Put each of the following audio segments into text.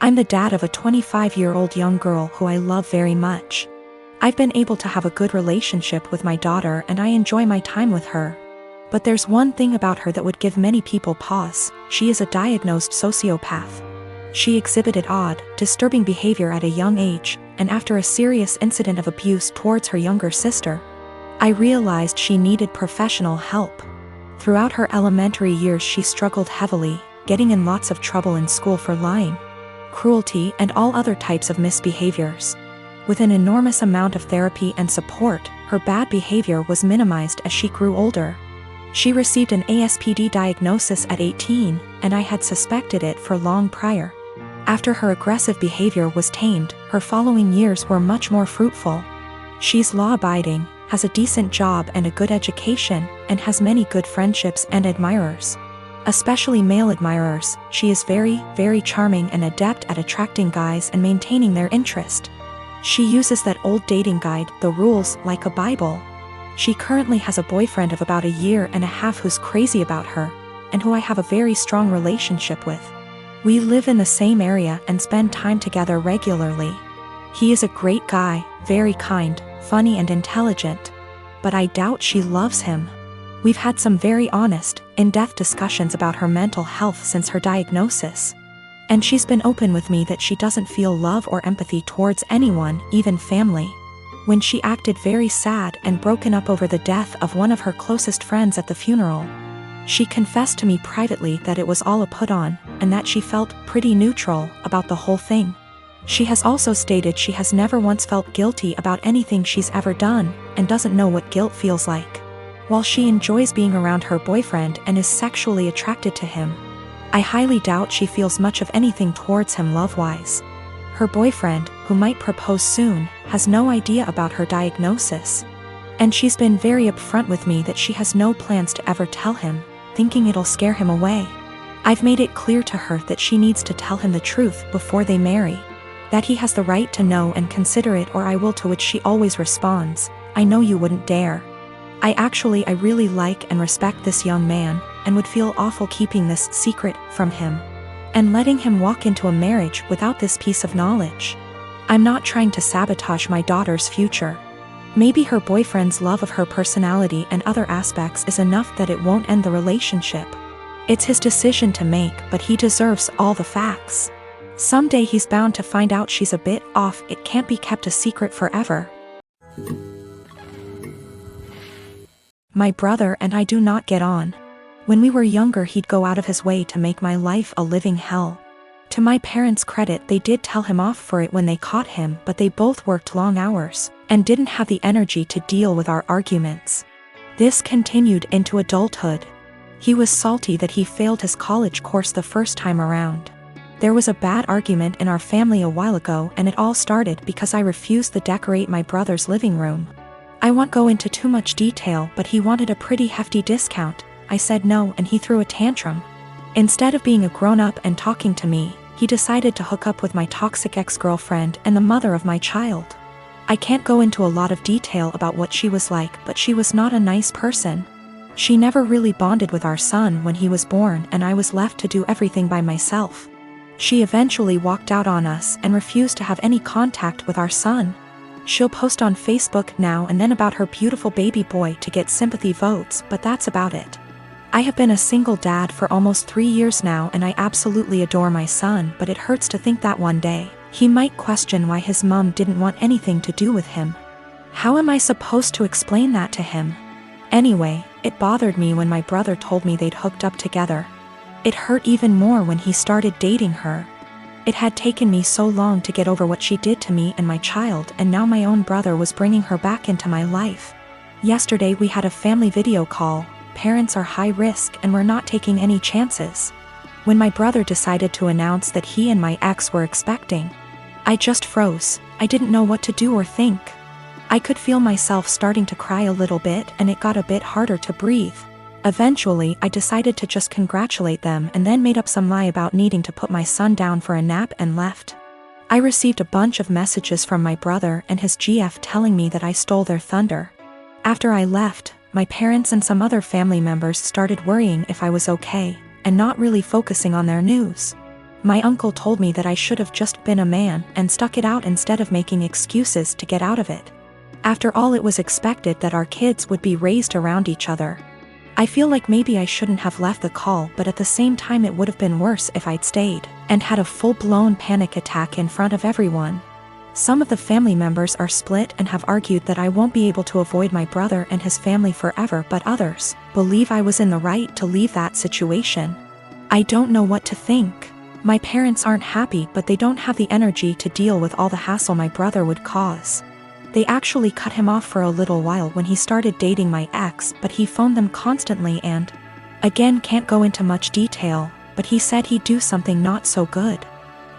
I'm the dad of a 25-year-old young girl who I love very much. I've been able to have a good relationship with my daughter and I enjoy my time with her. But there's one thing about her that would give many people pause: she is a diagnosed sociopath. She exhibited odd, disturbing behavior at a young age, and after a serious incident of abuse towards her younger sister, I realized she needed professional help. Throughout her elementary years she struggled heavily, getting in lots of trouble in school for lying, cruelty, and all other types of misbehaviors. With an enormous amount of therapy and support, her bad behavior was minimized as she grew older. She received an ASPD diagnosis at 18, and I had suspected it for long prior. After her aggressive behavior was tamed, her following years were much more fruitful. She's law-abiding, has a decent job and a good education, and has many good friendships and admirers. Especially male admirers. She is very, very charming and adept at attracting guys and maintaining their interest. She uses that old dating guide, The Rules, like a Bible. She currently has a boyfriend of about a year and a half who's crazy about her, and who I have a very strong relationship with. We live in the same area and spend time together regularly. He is a great guy, very kind, funny and intelligent. But I doubt she loves him. We've had some very honest, in-depth discussions about her mental health since her diagnosis. And she's been open with me that she doesn't feel love or empathy towards anyone, even family. When she acted very sad and broken up over the death of one of her closest friends at the funeral, she confessed to me privately that it was all a put-on, and that she felt pretty neutral about the whole thing. She has also stated she has never once felt guilty about anything she's ever done, and doesn't know what guilt feels like. While she enjoys being around her boyfriend and is sexually attracted to him, I highly doubt she feels much of anything towards him love-wise. Her boyfriend, who might propose soon, has no idea about her diagnosis. And she's been very upfront with me that she has no plans to ever tell him, thinking it'll scare him away. I've made it clear to her that she needs to tell him the truth before they marry. That he has the right to know and consider it, or I will, to which she always responds, "I know you wouldn't dare." I really like and respect this young man, and would feel awful keeping this secret from him, and letting him walk into a marriage without this piece of knowledge. I'm not trying to sabotage my daughter's future. Maybe her boyfriend's love of her personality and other aspects is enough that it won't end the relationship. It's his decision to make, but he deserves all the facts. Someday he's bound to find out she's a bit off. It can't be kept a secret forever. My brother and I do not get on. When we were younger, he'd go out of his way to make my life a living hell. To my parents' credit, they did tell him off for it when they caught him, but they both worked long hours and didn't have the energy to deal with our arguments. This continued into adulthood. He was salty that he failed his college course the first time around. There was a bad argument in our family a while ago, and it all started because I refused to decorate my brother's living room. I won't go into too much detail, but he wanted a pretty hefty discount. I said no, and he threw a tantrum. Instead of being a grown-up and talking to me, he decided to hook up with my toxic ex-girlfriend and the mother of my child. I can't go into a lot of detail about what she was like, but she was not a nice person. She never really bonded with our son when he was born, and I was left to do everything by myself. She eventually walked out on us and refused to have any contact with our son. She'll post on Facebook now and then about her beautiful baby boy to get sympathy votes, but that's about it. I have been a single dad for almost 3 years now, and I absolutely adore my son, but it hurts to think that one day he might question why his mom didn't want anything to do with him. How am I supposed to explain that to him? Anyway, it bothered me when my brother told me they'd hooked up together. It hurt even more when he started dating her. It had taken me so long to get over what she did to me and my child, and now my own brother was bringing her back into my life. Yesterday we had a family video call. Parents are high risk and we're not taking any chances. When my brother decided to announce that he and my ex were expecting, I just froze. I didn't know what to do or think. I could feel myself starting to cry a little bit, and it got a bit harder to breathe. Eventually, I decided to just congratulate them and then made up some lie about needing to put my son down for a nap and left. I received a bunch of messages from my brother and his GF telling me that I stole their thunder. After I left, my parents and some other family members started worrying if I was okay, and not really focusing on their news. My uncle told me that I should have just been a man and stuck it out instead of making excuses to get out of it. After all, it was expected that our kids would be raised around each other. I feel like maybe I shouldn't have left the call, but at the same time it would have been worse if I'd stayed and had a full-blown panic attack in front of everyone. Some of the family members are split and have argued that I won't be able to avoid my brother and his family forever, but others believe I was in the right to leave that situation. I don't know what to think. My parents aren't happy, but they don't have the energy to deal with all the hassle my brother would cause. They actually cut him off for a little while when he started dating my ex, but he phoned them constantly and, again, can't go into much detail, but he said he'd do something not so good.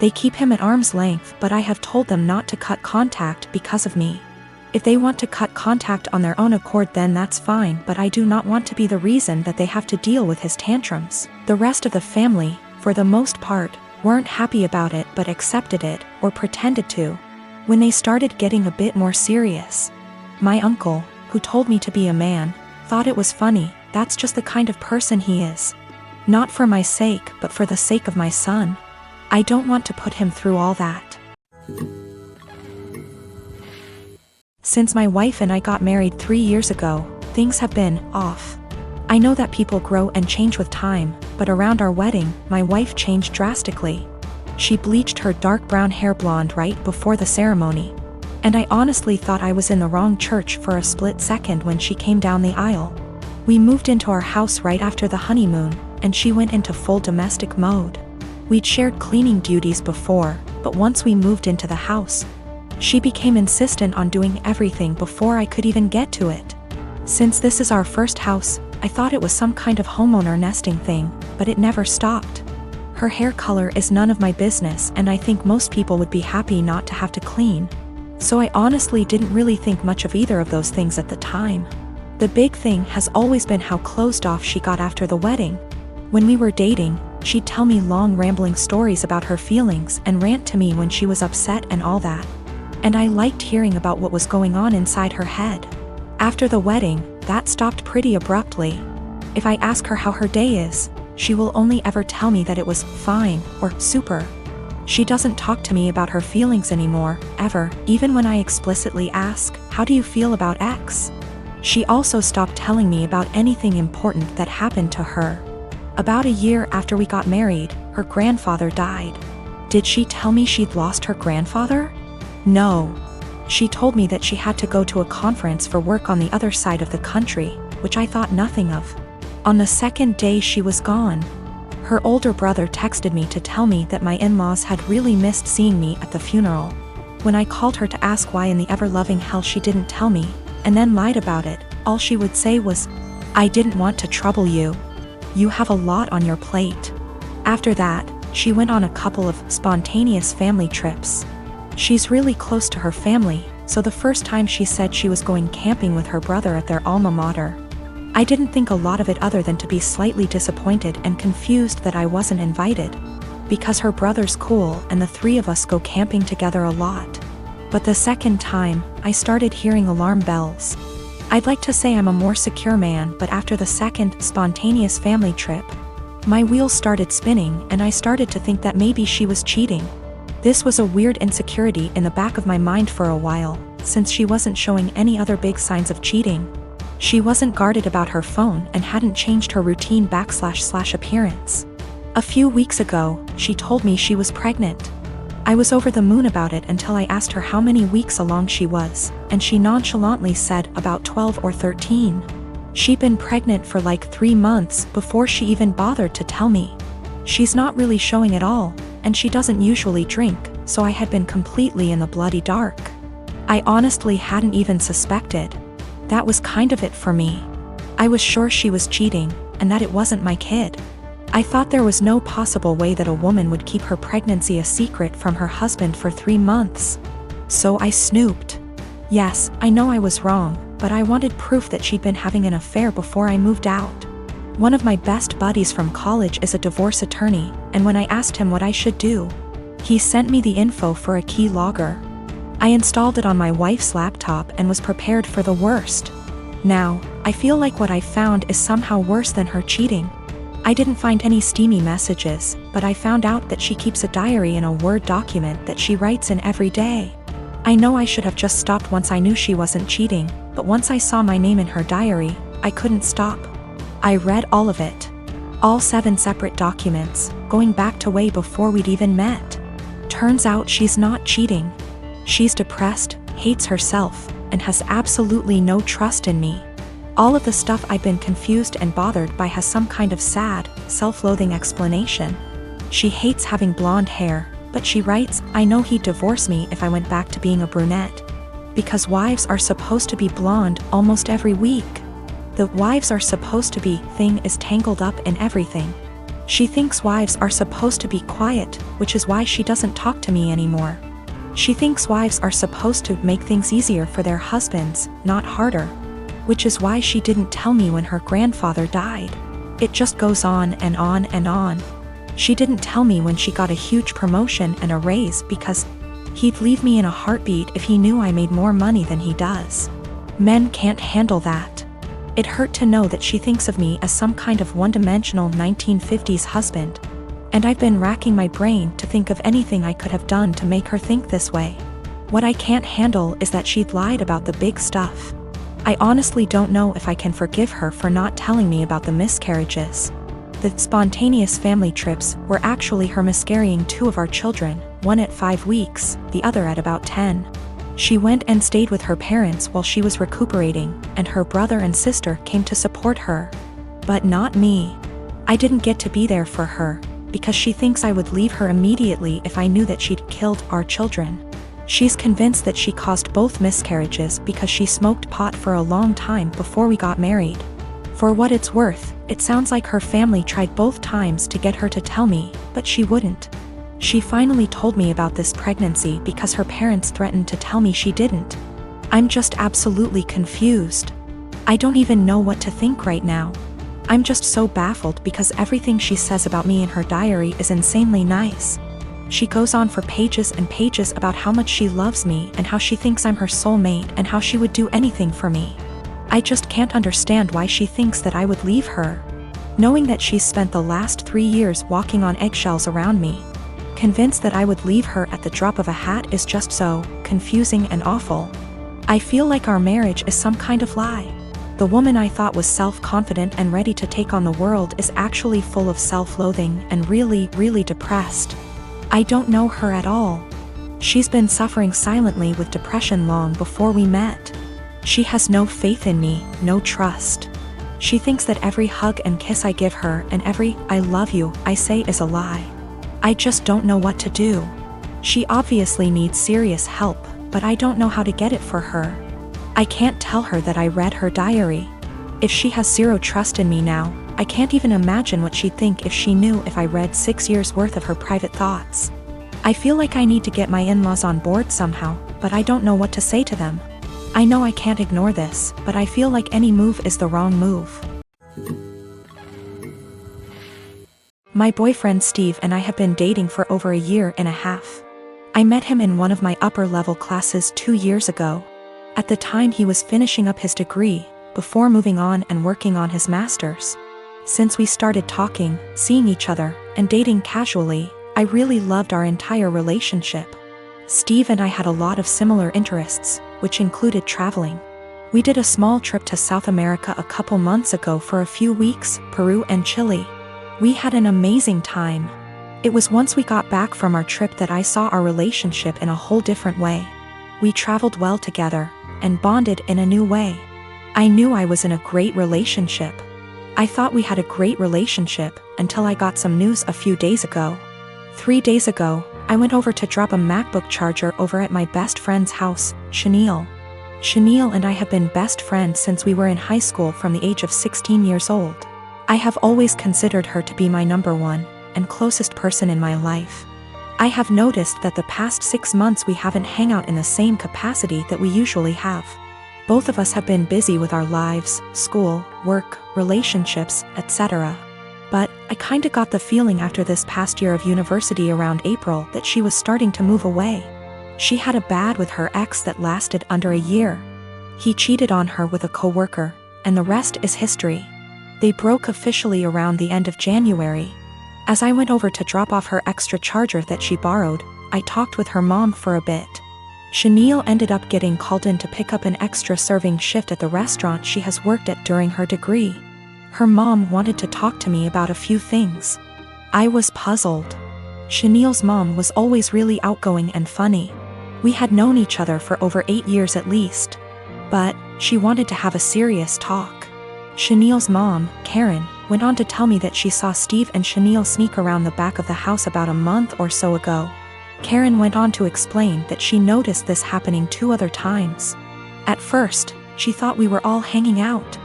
They keep him at arm's length, but I have told them not to cut contact because of me. If they want to cut contact on their own accord, then that's fine, but I do not want to be the reason that they have to deal with his tantrums. The rest of the family, for the most part, weren't happy about it but accepted it, or pretended to. When they started getting a bit more serious, my uncle, who told me to be a man, thought it was funny. That's just the kind of person he is. Not for my sake, but for the sake of my son. I don't want to put him through all that. Since my wife and I got married 3 years ago, things have been off. I know that people grow and change with time, but around our wedding, my wife changed drastically. She bleached her dark brown hair blonde right before the ceremony. And I honestly thought I was in the wrong church for a split second when she came down the aisle. We moved into our house right after the honeymoon, and she went into full domestic mode. We'd shared cleaning duties before, but once we moved into the house, she became insistent on doing everything before I could even get to it. Since this is our first house, I thought it was some kind of homeowner nesting thing, but it never stopped. Her hair color is none of my business, and I think most people would be happy not to have to clean. So I honestly didn't really think much of either of those things at the time. The big thing has always been how closed off she got after the wedding. When we were dating, she'd tell me long rambling stories about her feelings and rant to me when she was upset and all that. And I liked hearing about what was going on inside her head. After the wedding, that stopped pretty abruptly. If I ask her how her day is, she will only ever tell me that it was fine or super. She doesn't talk to me about her feelings anymore, ever, even when I explicitly ask, "How do you feel about X?" She also stopped telling me about anything important that happened to her. About a year after we got married, her grandfather died. Did she tell me she'd lost her grandfather? No. She told me that she had to go to a conference for work on the other side of the country, which I thought nothing of. On the second day she was gone. Her older brother texted me to tell me that my in-laws had really missed seeing me at the funeral. When I called her to ask why in the ever-loving hell she didn't tell me, and then lied about it, all she would say was, "I didn't want to trouble you. You have a lot on your plate." After that, she went on a couple of spontaneous family trips. She's really close to her family, so the first time she said she was going camping with her brother at their alma mater. I didn't think a lot of it other than to be slightly disappointed and confused that I wasn't invited, because her brother's cool and the three of us go camping together a lot. But the second time, I started hearing alarm bells. I'd like to say I'm a more secure man, but after the second spontaneous family trip, my wheels started spinning and I started to think that maybe she was cheating. This was a weird insecurity in the back of my mind for a while, since she wasn't showing any other big signs of cheating. She wasn't guarded about her phone and hadn't changed her routine / appearance. A few weeks ago, she told me she was pregnant. I was over the moon about it until I asked her how many weeks along she was, and she nonchalantly said about 12 or 13. She'd been pregnant for like 3 months before she even bothered to tell me. She's not really showing at all, and she doesn't usually drink, so I had been completely in the bloody dark. I honestly hadn't even suspected. That was kind of it for me. I was sure she was cheating, and that it wasn't my kid. I thought there was no possible way that a woman would keep her pregnancy a secret from her husband for 3 months. So I snooped. Yes, I know I was wrong, but I wanted proof that she'd been having an affair before I moved out. One of my best buddies from college is a divorce attorney, and when I asked him what I should do, he sent me the info for a key logger. I installed it on my wife's laptop and was prepared for the worst. Now, I feel like what I found is somehow worse than her cheating. I didn't find any steamy messages, but I found out that she keeps a diary in a Word document that she writes in every day. I know I should have just stopped once I knew she wasn't cheating, but once I saw my name in her diary, I couldn't stop. I read all of it. All 7 separate documents, going back to way before we'd even met. Turns out she's not cheating. She's depressed, hates herself, and has absolutely no trust in me. All of the stuff I've been confused and bothered by has some kind of sad, self-loathing explanation. She hates having blonde hair, but she writes, I know he'd divorce me if I went back to being a brunette. Because wives are supposed to be blonde almost every week. The wives are supposed to be thing is tangled up in everything. She thinks wives are supposed to be quiet, which is why she doesn't talk to me anymore. She thinks wives are supposed to make things easier for their husbands, not harder. Which is why she didn't tell me when her grandfather died. It just goes on and on and on. She didn't tell me when she got a huge promotion and a raise because he'd leave me in a heartbeat if he knew I made more money than he does. Men can't handle that. It hurt to know that she thinks of me as some kind of one-dimensional 1950s husband. And I've been racking my brain to think of anything I could have done to make her think this way. What I can't handle is that she'd lied about the big stuff. I honestly don't know if I can forgive her for not telling me about the miscarriages. The spontaneous family trips were actually her miscarrying 2 of our children, one at 5 weeks, the other at about 10. She went and stayed with her parents while she was recuperating, and her brother and sister came to support her. But not me. I didn't get to be there for her, because she thinks I would leave her immediately if I knew that she'd killed our children. She's convinced that she caused both miscarriages because she smoked pot for a long time before we got married. For what it's worth, it sounds like her family tried both times to get her to tell me, but she wouldn't. She finally told me about this pregnancy because her parents threatened to tell me she didn't. I'm just absolutely confused. I don't even know what to think right now. I'm just so baffled because everything she says about me in her diary is insanely nice. She goes on for pages and pages about how much she loves me and how she thinks I'm her soulmate and how she would do anything for me. I just can't understand why she thinks that I would leave her. Knowing that she's spent the last 3 years walking on eggshells around me, convinced that I would leave her at the drop of a hat is just so confusing and awful. I feel like our marriage is some kind of lie. The woman I thought was self-confident and ready to take on the world is actually full of self-loathing and really, really depressed. I don't know her at all. She's been suffering silently with depression long before we met. She has no faith in me, no trust. She thinks that every hug and kiss I give her and every "I love you" I say is a lie. I just don't know what to do. She obviously needs serious help, but I don't know how to get it for her. I can't tell her that I read her diary. If she has zero trust in me now, I can't even imagine what she'd think if she knew if I read 6 years worth of her private thoughts. I feel like I need to get my in-laws on board somehow, but I don't know what to say to them. I know I can't ignore this, but I feel like any move is the wrong move. My boyfriend Steve and I have been dating for over a year and a half. I met him in one of my upper-level classes 2 years ago. At the time he was finishing up his degree, before moving on and working on his master's. Since we started talking, seeing each other, and dating casually, I really loved our entire relationship. Steve and I had a lot of similar interests, which included traveling. We did a small trip to South America a couple months ago for a few weeks, Peru and Chile. We had an amazing time. It was once we got back from our trip that I saw our relationship in a whole different way. We traveled well together, and bonded in a new way. I knew I was in a great relationship. I thought we had a great relationship until I got some news a few days ago. 3 days ago, I went over to drop a MacBook charger over at my best friend's house, Chenille. Chenille and I have been best friends since we were in high school from the age of 16 years old. I have always considered her to be my number one and closest person in my life. I have noticed that the past 6 months we haven't hung out in the same capacity that we usually have. Both of us have been busy with our lives, school, work, relationships, etc. But I kinda got the feeling after this past year of university around April that she was starting to move away. She had a bad with her ex that lasted under a year. He cheated on her with a coworker, and the rest is history. They broke officially around the end of January. As I went over to drop off her extra charger that she borrowed, I talked with her mom for a bit. Chanel ended up getting called in to pick up an extra serving shift at the restaurant she has worked at during her degree. Her mom wanted to talk to me about a few things. I was puzzled. Chanel's mom was always really outgoing and funny. We had known each other for over 8 years at least. But she wanted to have a serious talk. Chanel's mom, Karen, went on to tell me that she saw Steve and Chanel sneak around the back of the house about a month or so ago. Karen went on to explain that she noticed this happening 2 other times. At first, she thought we were all hanging out.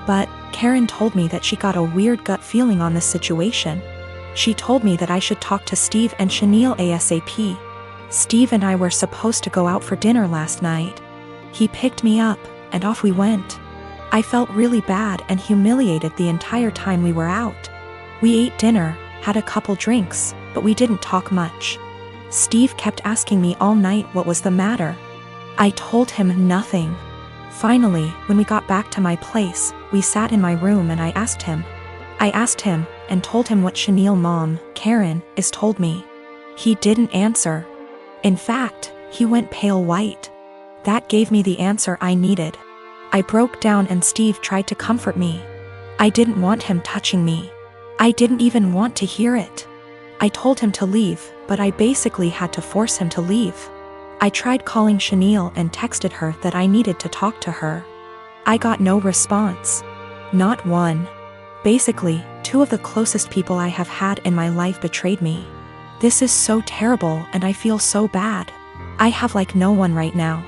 But Karen told me that she got a weird gut feeling on this situation. She told me that I should talk to Steve and Chanel ASAP. Steve and I were supposed to go out for dinner last night. He picked me up, and off we went. I felt really bad and humiliated the entire time we were out. We ate dinner, had a couple drinks, but we didn't talk much. Steve kept asking me all night what was the matter. I told him nothing. Finally, when we got back to my place, we sat in my room and I asked him and told him what Chanel's mom, Karen, is told me. He didn't answer. In fact, he went pale white. That gave me the answer I needed. I broke down and Steve tried to comfort me. I didn't want him touching me. I didn't even want to hear it. I told him to leave, but I basically had to force him to leave. I tried calling Chanel and texted her that I needed to talk to her. I got no response. Not one. Basically, 2 of the closest people I have had in my life betrayed me. This is so terrible and I feel so bad. I have like no one right now.